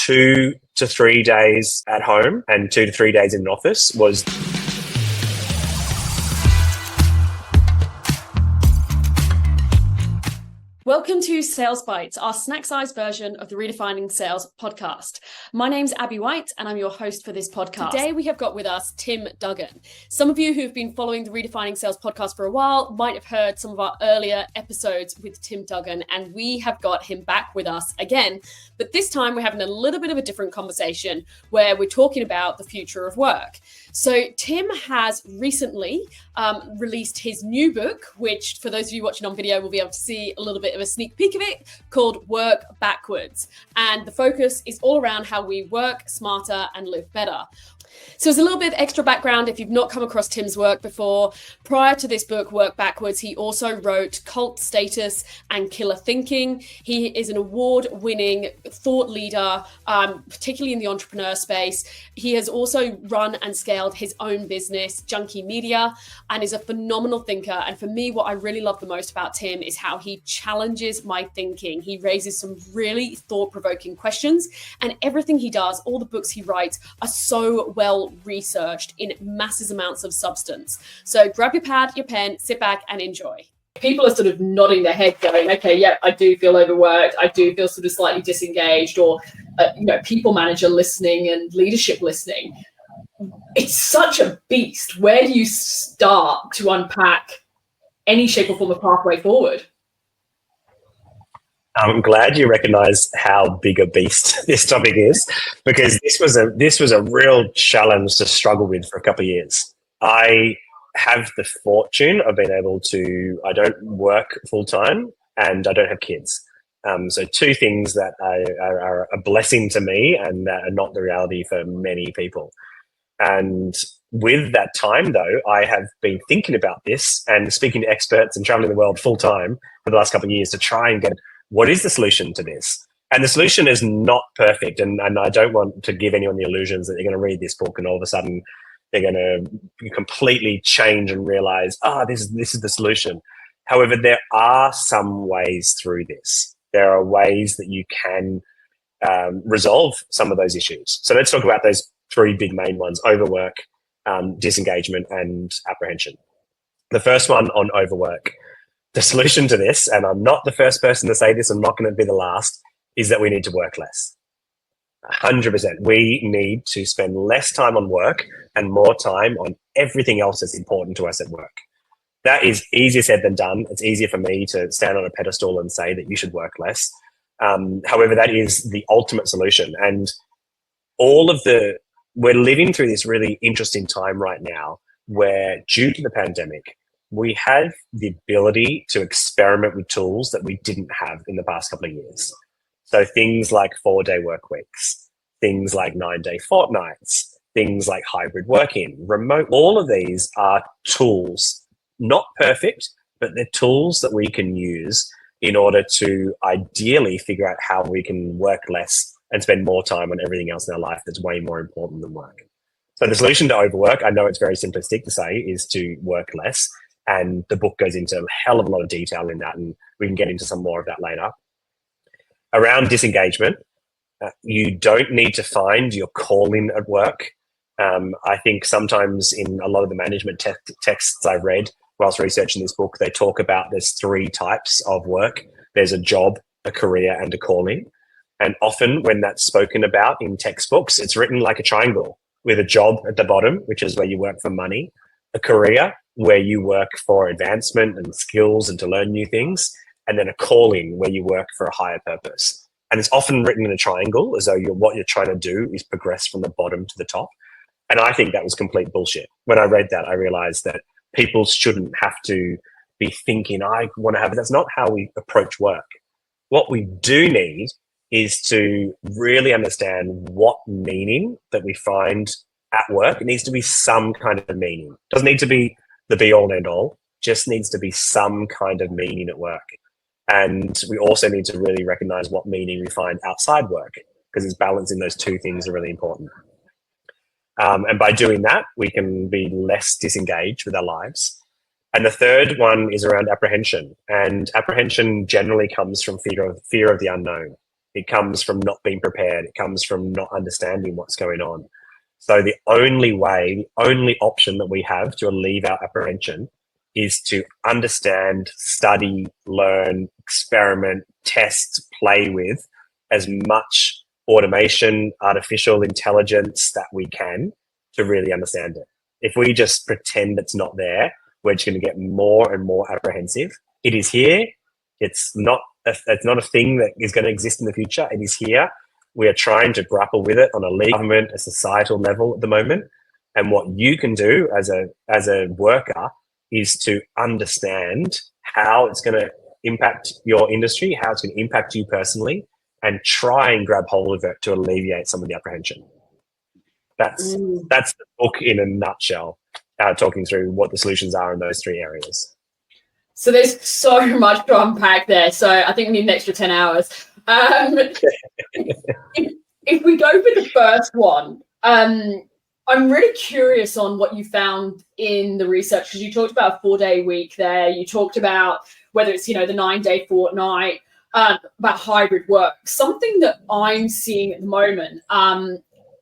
2 to 3 days at home and 2 to 3 days in an office was... Welcome to Sales Bites, our snack-sized version of the Redefining Sales podcast. My name's Abby White, and I'm your host for this podcast. Today, we have got with us Tim Duggan. Some of you who've been following the Redefining Sales podcast for a while might have heard some of our earlier episodes with Tim Duggan, and we have got him back with us again. But this time, we're having a little bit of a different conversation where we're talking about the future of work. So Tim has recently released his new book, which for those of you watching on video will be able to see a little bit of a sneak peek of it, called Work Backwards. And the focus is all around how we work smarter and live better. So as a little bit of extra background, if you've not come across Tim's work before, prior to this book, Work Backwards, he also wrote Cult Status and Killer Thinking. He is an award-winning thought leader, particularly in the entrepreneur space. He has also run and scaled his own business, Junkie Media, and is a phenomenal thinker. And for me, what I really love the most about Tim is how he challenges my thinking. He raises some really thought-provoking questions, and everything he does, all the books he writes, are so well researched in massive amounts of substance. So grab your pad, your pen, sit back and enjoy. People are sort of nodding their head going, okay, yeah, I do feel overworked. I do feel sort of slightly disengaged, or, people manager listening and leadership listening. It's such a beast. Where do you start to unpack any shape or form of pathway forward? I'm glad you recognize how big a beast this topic is, because this was a real challenge to struggle with for a couple of years. I have the fortune of being able to, I don't work full time and I don't have kids. So two things that are a blessing to me and that are not the reality for many people. And with that time, though, I have been thinking about this and speaking to experts and traveling the world full time for the last couple of years to try and get what is the solution to this? And the solution is not perfect. And I don't want to give anyone the illusions that they're going to read this book and all of a sudden they're going to completely change and realize, this is the solution. However, there are some ways through this. There are ways that you can resolve some of those issues. So let's talk about those three big main ones: overwork, disengagement, and apprehension. The first one on overwork. The solution to this, and I'm not the first person to say this, I'm not going to be the last, is that we need to work less. 100%. We need to spend less time on work and more time on everything else that's important to us at work. That is easier said than done. It's easier for me to stand on a pedestal and say that you should work less. However, that is the ultimate solution. And we're living through this really interesting time right now where, due to the pandemic, we have the ability to experiment with tools that we didn't have in the past couple of years. So things like 4-day work weeks, things like 9-day fortnights, things like hybrid working, remote, all of these are tools, not perfect, but they're tools that we can use in order to ideally figure out how we can work less and spend more time on everything else in our life that's way more important than work. So the solution to overwork, I know it's very simplistic to say, is to work less. And the book goes into a hell of a lot of detail in that, and we can get into some more of that later. Around disengagement, you don't need to find your calling at work. I think sometimes in a lot of the management texts I've read whilst researching this book, they talk about there's 3 types of work. There's a job, a career, and a calling. And often when that's spoken about in textbooks, it's written like a triangle with a job at the bottom, which is where you work for money, a career where you work for advancement and skills and to learn new things, and then a calling where you work for a higher purpose. And it's often written in a triangle as though what you're trying to do is progress from the bottom to the top. And I think that was complete bullshit. When I read that, I realized that people shouldn't have to be thinking, I want to have it. That's not how we approach work. What we do need is to really understand what meaning that we find at work. It needs to be some kind of meaning. It doesn't need to be the be all and end all, just needs to be some kind of meaning at work. And we also need to really recognize what meaning we find outside work, because it's balancing those two things are really important. And by doing that, we can be less disengaged with our lives. And the third one is around apprehension. And apprehension generally comes from fear of the unknown. It comes from not being prepared. It comes from not understanding what's going on. So the only way, the only option that we have to relieve our apprehension is to understand, study, learn, experiment, test, play with as much automation, artificial intelligence that we can to really understand it. If we just pretend it's not there, we're just going to get more and more apprehensive. It is here. It's not a thing that is going to exist in the future. It is here. We are trying to grapple with it on a legal, government, a societal level at the moment. And what you can do as a worker is to understand how it's going to impact your industry, how it's going to impact you personally, and try and grab hold of it to alleviate some of the apprehension. That's the book in a nutshell, talking through what the solutions are in those three areas. So there's so much to unpack there. So I think we need an extra 10 hours. If we go for the first one, I'm really curious on what you found in the research, because you talked about a 4-day week there. You talked about whether it's, the 9-day fortnight, about hybrid work. Something that I'm seeing at the moment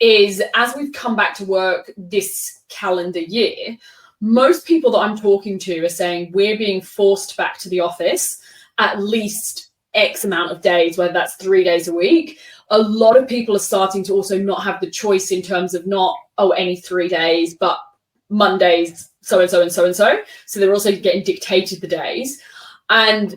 is, as we've come back to work this calendar year, most people that I'm talking to are saying we're being forced back to the office at least X amount of days, whether that's 3 days a week. A lot of people are starting to also not have the choice in terms of not, any 3 days, but Mondays, so-and-so and so-and-so. So they're also getting dictated the days. And,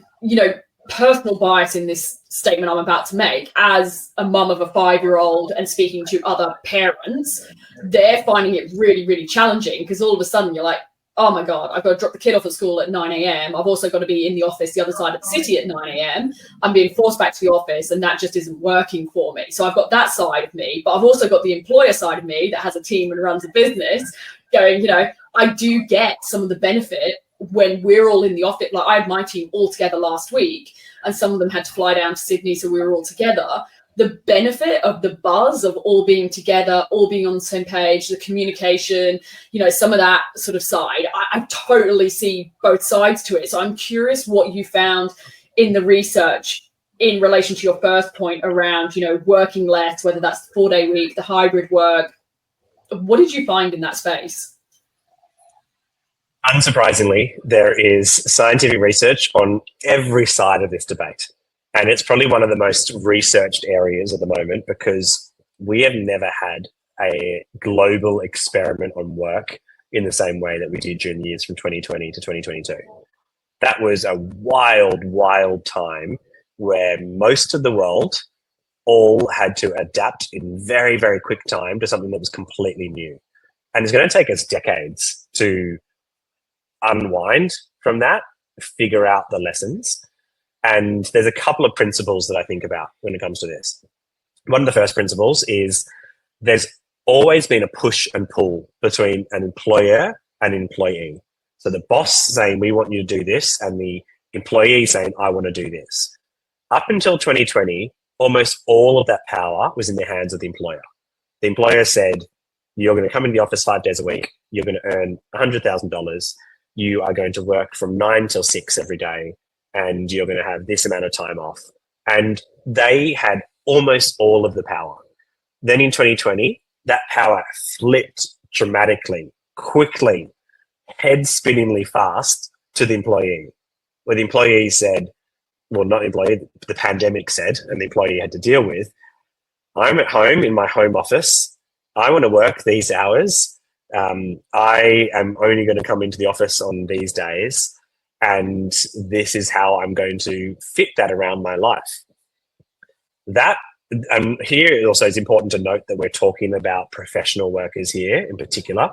personal bias in this statement I'm about to make, as a mum of a 5-year-old and speaking to other parents, they're finding it really, really challenging, because all of a sudden you're like, oh my God, I've got to drop the kid off at school at 9 a.m. I've also got to be in the office the other side of the city at 9 a.m. I'm being forced back to the office, and that just isn't working for me. So I've got that side of me, but I've also got the employer side of me that has a team and runs a business going, I do get some of the benefit when we're all in the office. Like, I had my team all together last week, and some of them had to fly down to Sydney, so we were all together. The benefit of the buzz of all being together, all being on the same page, the communication, some of that sort of side, I totally see both sides to it. So I'm curious what you found in the research in relation to your first point around, working less, whether that's the 4-day week, the hybrid work. What did you find in that space? Unsurprisingly, there is scientific research on every side of this debate. And it's probably one of the most researched areas at the moment, because we have never had a global experiment on work in the same way that we did during the years from 2020 to 2022. That was a wild, wild time where most of the world all had to adapt in very, very quick time to something that was completely new. And it's going to take us decades to unwind from that, figure out the lessons. And there's a couple of principles that I think about when it comes to this. One of the first principles is there's always been a push and pull between an employer and employee. So the boss saying, we want you to do this, and the employee saying, I want to do this. Up until 2020, almost all of that power was in the hands of the employer. The employer said, you're going to come into the office 5 days a week. You're going to earn $100,000. You are going to work from 9 till 6 every day, and you're going to have this amount of time off. And they had almost all of the power. Then in 2020, that power flipped dramatically, quickly, head-spinningly fast to the employee, where the employee said, well, not the employee, the pandemic said, and the employee had to deal with, I'm at home in my home office. I want to work these hours. I am only going to come into the office on these days, and this is how I'm going to fit that around my life. That, here it also is important to note that we're talking about professional workers here in particular,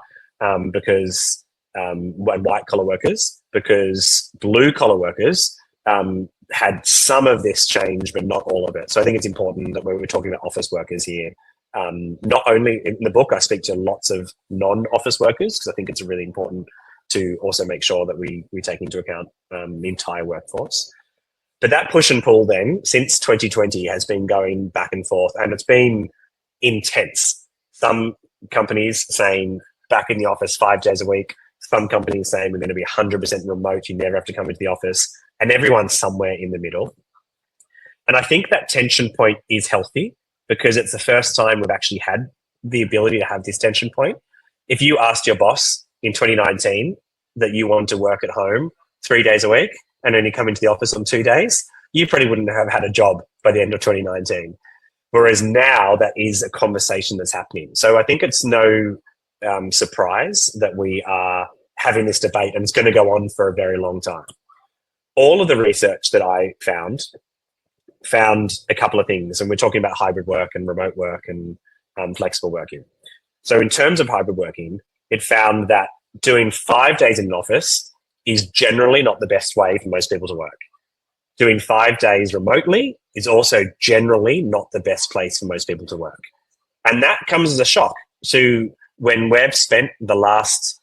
because white collar workers, because blue collar workers had some of this change, but not all of it. So I think it's important that when we're talking about office workers here, not only in the book, I speak to lots of non-office workers, because I think it's really important to also make sure that we take into account the entire workforce. But that push and pull then, since 2020, has been going back and forth, and it's been intense. Some companies saying back in the office 5 days a week, some companies saying we're going to be 100% remote, you never have to come into the office, and everyone's somewhere in the middle. And I think that tension point is healthy because it's the first time we've actually had the ability to have this tension point. If you asked your boss in 2019 that you wanted to work at home 3 days a week and only come into the office on 2 days, you probably wouldn't have had a job by the end of 2019. Whereas now that is a conversation that's happening. So I think it's no surprise that we are having this debate, and it's going to go on for a very long time. All of the research that I found a couple of things, and we're talking about hybrid work and remote work and flexible working. So in terms of hybrid working, it found that doing 5 days in an office is generally not the best way for most people to work. Doing 5 days remotely is also generally not the best place for most people to work. And that comes as a shock to when we've spent the last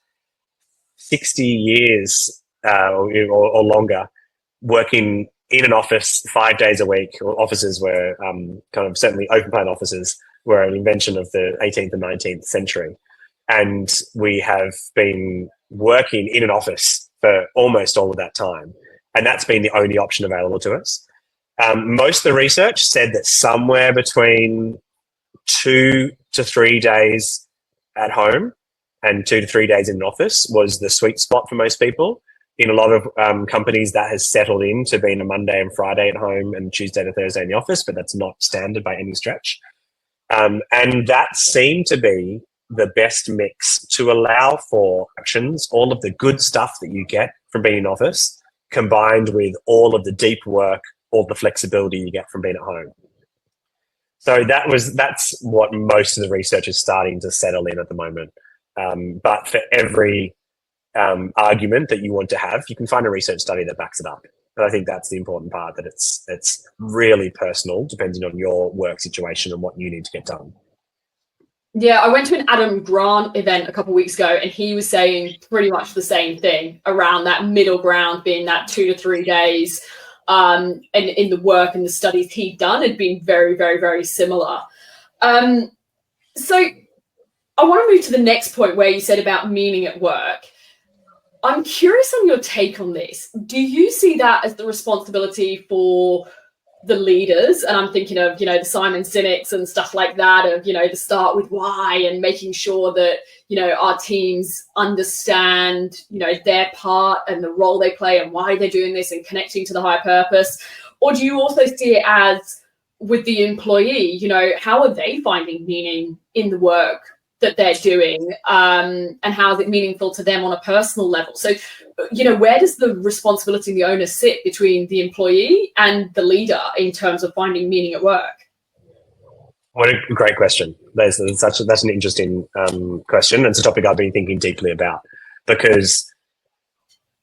60 years or longer working in an office 5 days a week, or offices were kind of certainly open plan offices were an invention of the 18th and 19th century. And we have been working in an office for almost all of that time. And that's been the only option available to us. Most of the research said that somewhere between 2 to 3 days at home and 2 to 3 days in an office was the sweet spot for most people. In a lot of companies, that has settled into being a Monday and Friday at home and Tuesday to Thursday in the office, but that's not standard by any stretch. And that seemed to be the best mix to allow for actions, all of the good stuff that you get from being in office, combined with all of the deep work, all the flexibility you get from being at home. So that's what most of the research is starting to settle in at the moment. But for every argument that you want to have, you can find a research study that backs it up. And I think that's the important part, that it's really personal, depending on your work situation and what you need to get done. Yeah, I went to an Adam Grant event a couple of weeks ago, and he was saying pretty much the same thing around that middle ground being that 2 to 3 days. And in the work and the studies he'd done had been very, very, very similar. So I want to move to the next point where you said about meaning at work. I'm curious on your take on this. Do you see that as the responsibility for the leaders? And I'm thinking of, the Simon Sinek's and stuff like that, of, the start with why and making sure that, our teams understand, their part and the role they play and why they're doing this and connecting to the higher purpose? Or do you also see it as with the employee, how are they finding meaning in the work that they're doing, and how is it meaningful to them on a personal level? So, where does the responsibility and the onus sit between the employee and the leader in terms of finding meaning at work? What a great question. That's an interesting question. It's a topic I've been thinking deeply about, because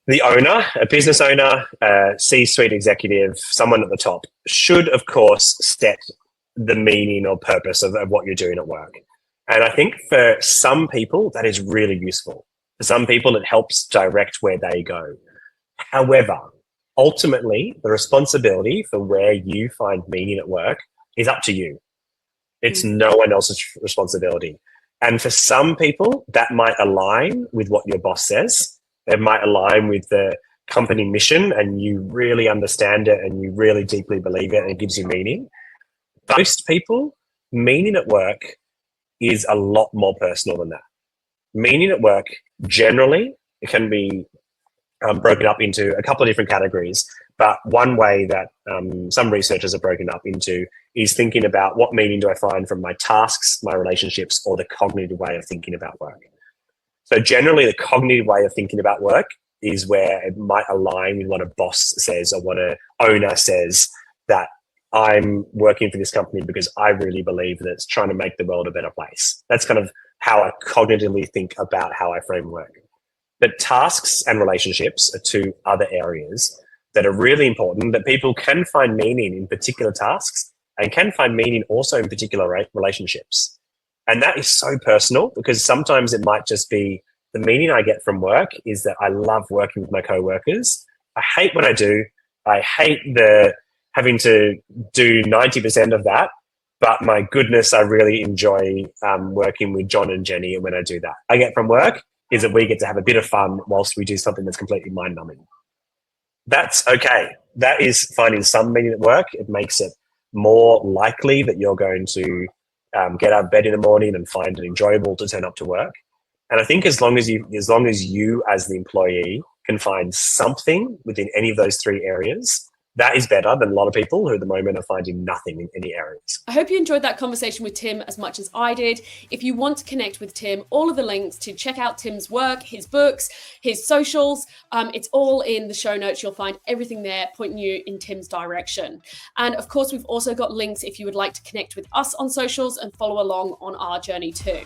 the owner, a business owner, a C-suite executive, someone at the top, should, of course, set the meaning or purpose of what you're doing at work. And I think for some people, that is really useful. For some people, it helps direct where they go. However, ultimately, the responsibility for where you find meaning at work is up to you. It's no one else's responsibility. And for some people, that might align with what your boss says. It might align with the company mission, and you really understand it and you really deeply believe it and it gives you meaning. Most people, meaning at work is a lot more personal than that. Meaning at work, generally, it can be broken up into a couple of different categories. But one way that some researchers have broken up into is thinking about what meaning do I find from my tasks, my relationships, or the cognitive way of thinking about work. So generally, the cognitive way of thinking about work is where it might align with what a boss says or what an owner says, that I'm working for this company because I really believe that it's trying to make the world a better place. That's kind of how I cognitively think about how I frame work. But tasks and relationships are two other areas that are really important, that people can find meaning in particular tasks and can find meaning also in particular relationships. And that is so personal, because sometimes it might just be the meaning I get from work is that I love working with my coworkers. I hate what I do. I hate having to do 90% of that, but my goodness, I really enjoy working with John and Jenny. And when I do that, I get from work is that we get to have a bit of fun whilst we do something that's completely mind-numbing. That's okay. That is finding some meaning at work. It makes it more likely that you're going to get out of bed in the morning and find it enjoyable to turn up to work. And I think as long as you as the employee can find something within any of those three areas, that is better than a lot of people who at the moment are finding nothing in any areas. I hope you enjoyed that conversation with Tim as much as I did. If you want to connect with Tim, all of the links to check out Tim's work, his books, his socials, it's all in the show notes. You'll find everything there pointing you in Tim's direction. And of course, we've also got links if you would like to connect with us on socials and follow along on our journey too.